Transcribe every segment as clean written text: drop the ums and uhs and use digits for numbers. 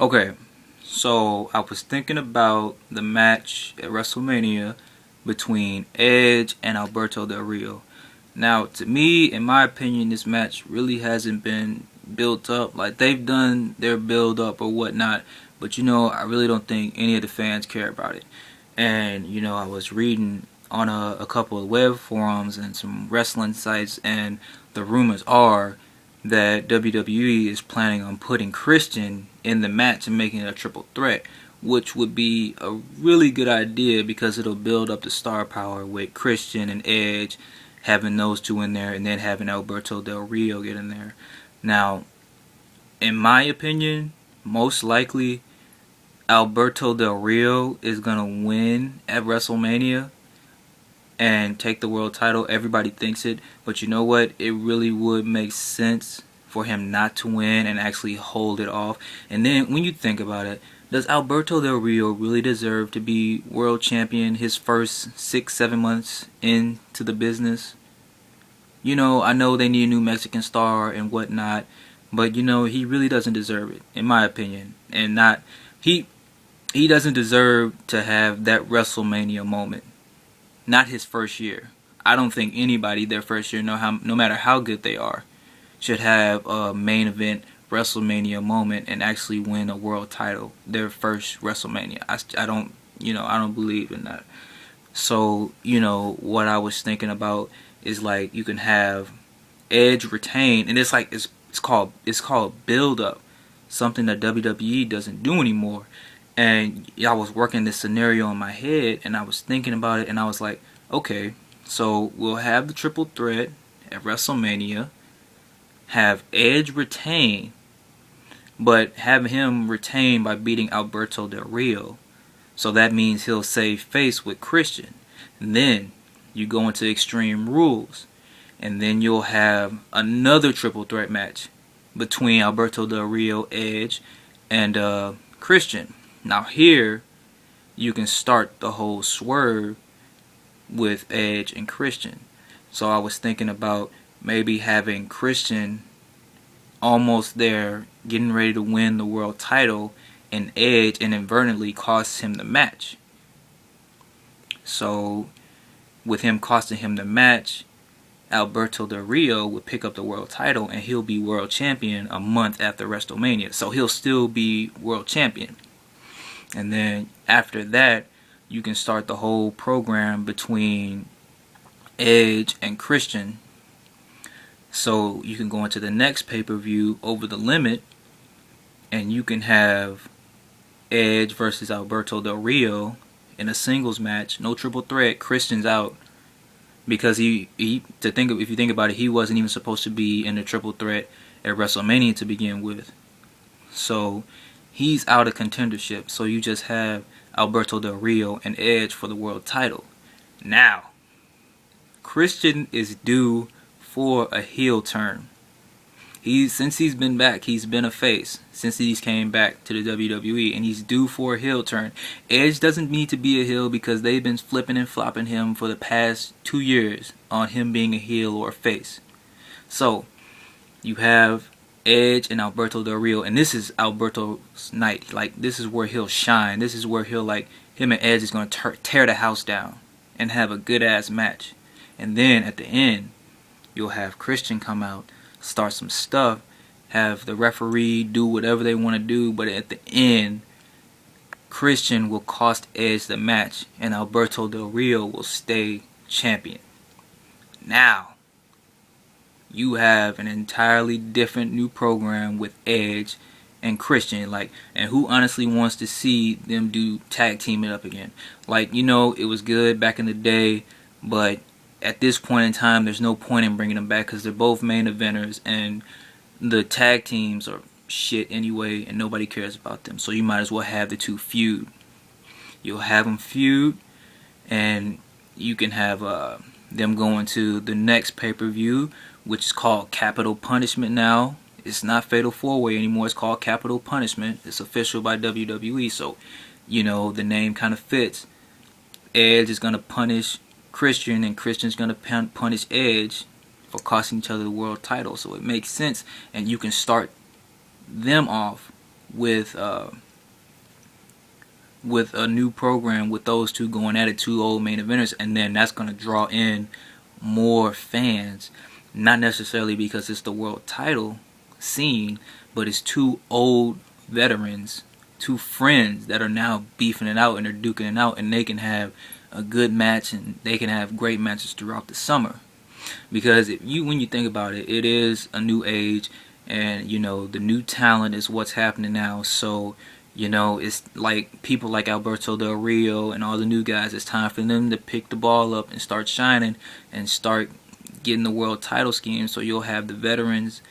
Okay, so I was thinking about the match at WrestleMania between Edge and Alberto Del Rio. Now, to me, in my opinion, this match really hasn't been built up. Like, they've done their build up or whatnot, but I really don't think any of the fans care about it. And, I was reading on a couple of web forums and some wrestling sites, and the rumors are that WWE is planning on putting Christian in the match and making it a triple threat, which would be a really good idea because it'll build up the star power with Christian and Edge having those two in there and then having Alberto Del Rio get in there. Now, in my opinion, most likely Alberto Del Rio is going to win at WrestleMania and take the world title. Everybody thinks it, but you know what? It really would make sense for him not to win and actually hold it off. And then when you think about it, does Alberto Del Rio really deserve to be world champion his first 6-7 months into the business? I know they need a new Mexican star and whatnot, but he really doesn't deserve it, in my opinion. And not he doesn't deserve to have that WrestleMania moment. Not his first year. I don't think anybody their first year, no matter how good they are, should have a main event WrestleMania moment and actually win a world title their first WrestleMania. I don't believe in that. So what I was thinking about is like you can have Edge retain, and it's called build up, something that WWE doesn't do anymore. And I was working this scenario in my head, and I was thinking about it, and I was like, okay, so we'll have the triple threat at WrestleMania, have Edge retain, but have him retain by beating Alberto Del Rio. So that means he'll save face with Christian. And then you go into Extreme Rules, and then you'll have another triple threat match between Alberto Del Rio, Edge, and Christian. Now here, you can start the whole swerve with Edge and Christian. So I was thinking about maybe having Christian almost there, getting ready to win the world title, and Edge inadvertently costs him the match. So with him costing him the match, Alberto Del Rio would pick up the world title, and he'll be world champion a month after WrestleMania. So he'll still be world champion. And then after that, you can start the whole program between Edge and Christian. So you can go into the next pay-per-view, Over the Limit, and you can have Edge versus Alberto Del Rio in a singles match, no triple threat. Christian's out because if you think about it, he wasn't even supposed to be in the triple threat at WrestleMania to begin with. So he's out of contendership, so you just have Alberto Del Rio and Edge for the world title. Now, Christian is due for a heel turn. Since he's been back, he's been a face since he's came back to the WWE, and he's due for a heel turn. Edge doesn't need to be a heel because they've been flipping and flopping him for the past 2 years on him being a heel or a face. So you have Edge and Alberto Del Rio, and this is Alberto's night. Like, this is where he'll shine. This is where him and Edge is going to tear the house down and have a good ass match. And then at the end, you'll have Christian come out, start some stuff, have the referee do whatever they want to do, but at the end, Christian will cost Edge the match, and Alberto Del Rio will stay champion. Now you have an entirely different new program with Edge and Christian. And who honestly wants to see them do tag team it up again? It was good back in the day, but at this point in time, there's no point in bringing them back because they're both main eventers, and the tag teams are shit anyway, and nobody cares about them. So you might as well have the two feud. You'll have them feud, and you can have them going to the next pay-per-view, which is called Capital Punishment now. It's not Fatal 4-Way anymore. It's called Capital Punishment. It's official by WWE, so the name kind of fits. Edge is going to punish Christian, and Christian's going to punish Edge for costing each other the world title. So it makes sense, and you can start them off with a new program with those two going at it, two old main eventers, and then that's going to draw in more fans. Not necessarily because it's the world title scene, but it's two old veterans, two friends that are now beefing it out and they're duking it out, and they can have a good match and they can have great matches throughout the summer. Because when you think about it, it is a new age, and you know, the new talent is what's happening now. So you know, it's like people like Alberto Del Rio and all the new guys, it's time for them to pick the ball up and start shining and start getting the world title scheme. So you'll have the veterans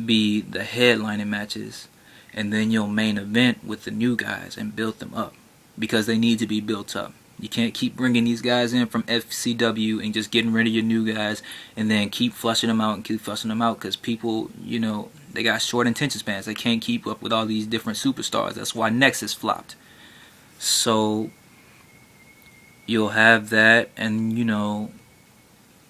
be the headlining matches, and then you'll main event with the new guys and build them up, because they need to be built up. You can't keep bringing these guys in from FCW and just getting rid of your new guys and then keep flushing them out and keep flushing them out, because people, you know, they got short attention spans. They can't keep up with all these different superstars. That's why Nexus flopped. So you'll have that, and you know,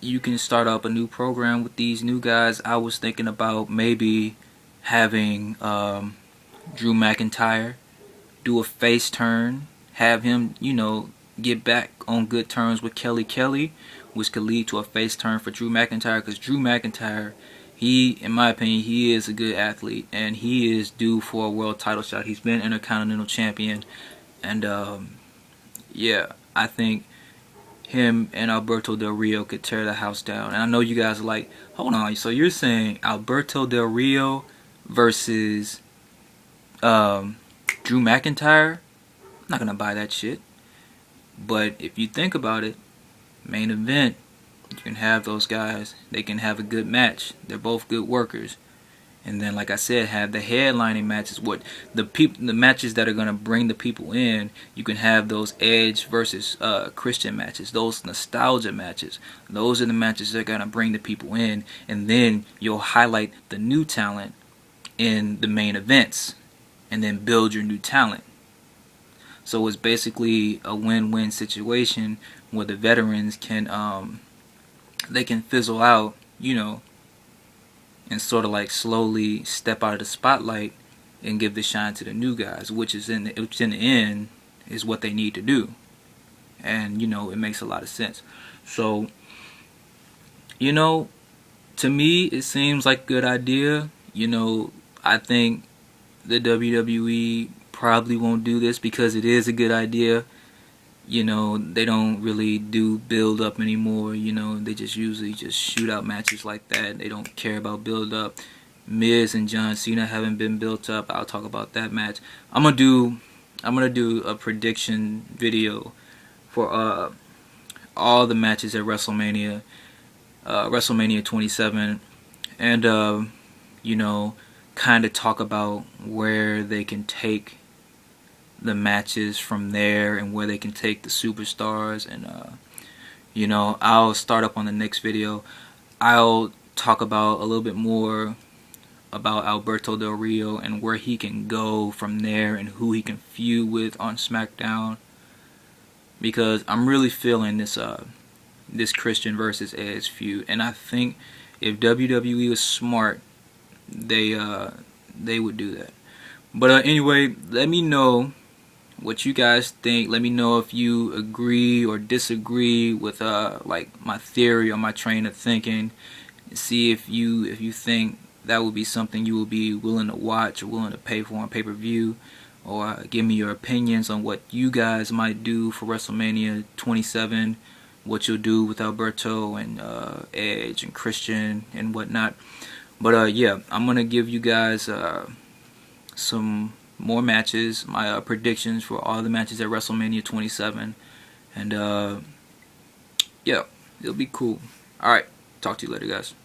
you can start up a new program with these new guys. I was thinking about maybe having Drew McIntyre do a face turn, have him, you know, get back on good terms with Kelly, which could lead to a face turn for Drew McIntyre, because Drew McIntyre, he, in my opinion, he is a good athlete, and he is due for a world title shot. He's been Intercontinental Champion, and yeah, I think him and Alberto Del Rio could tear the house down. And I know you guys are like, hold on, so you're saying Alberto Del Rio versus Drew McIntyre? I'm not gonna buy that shit. But if you think about it, main event, you can have those guys. They can have a good match. They're both good workers. And then, like I said, have the headlining matches. What the matches that are gonna bring the people in. You can have those Edge versus Christian matches. Those nostalgia matches. Those are the matches that are gonna bring the people in. And then you'll highlight the new talent in the main events, and then build your new talent. So it's basically a win-win situation where the veterans can they can fizzle out, you know, and sort of like slowly step out of the spotlight and give the shine to the new guys, which in the end is what they need to do. And you know, it makes a lot of sense. So, you know, to me it seems like a good idea. You know, I think the WWE probably won't do this because it is a good idea. You know, they don't really do build up anymore. You know, they just usually just shoot out matches like that. They don't care about build up. Miz and John Cena haven't been built up. I'll talk about that match. I'm gonna do a prediction video for all the matches at WrestleMania 27, and you know, kind of talk about where they can take the matches from there and where they can take the superstars. And you know, I'll start up on the next video. I'll talk about a little bit more about Alberto Del Rio and where he can go from there and who he can feud with on SmackDown, because I'm really feeling this this Christian versus Edge feud. And I think if WWE was smart, they would do that. But anyway, let me know what you guys think. Let me know if you agree or disagree with like my theory or my train of thinking. See if you think that would be something you would be willing to watch or willing to pay for on pay-per-view, or give me your opinions on what you guys might do for WrestleMania 27, what you'll do with Alberto and Edge and Christian and whatnot. But yeah, I'm gonna give you guys some more matches, my predictions for all the matches at WrestleMania 27, and yeah, it'll be cool. Alright, talk to you later, guys.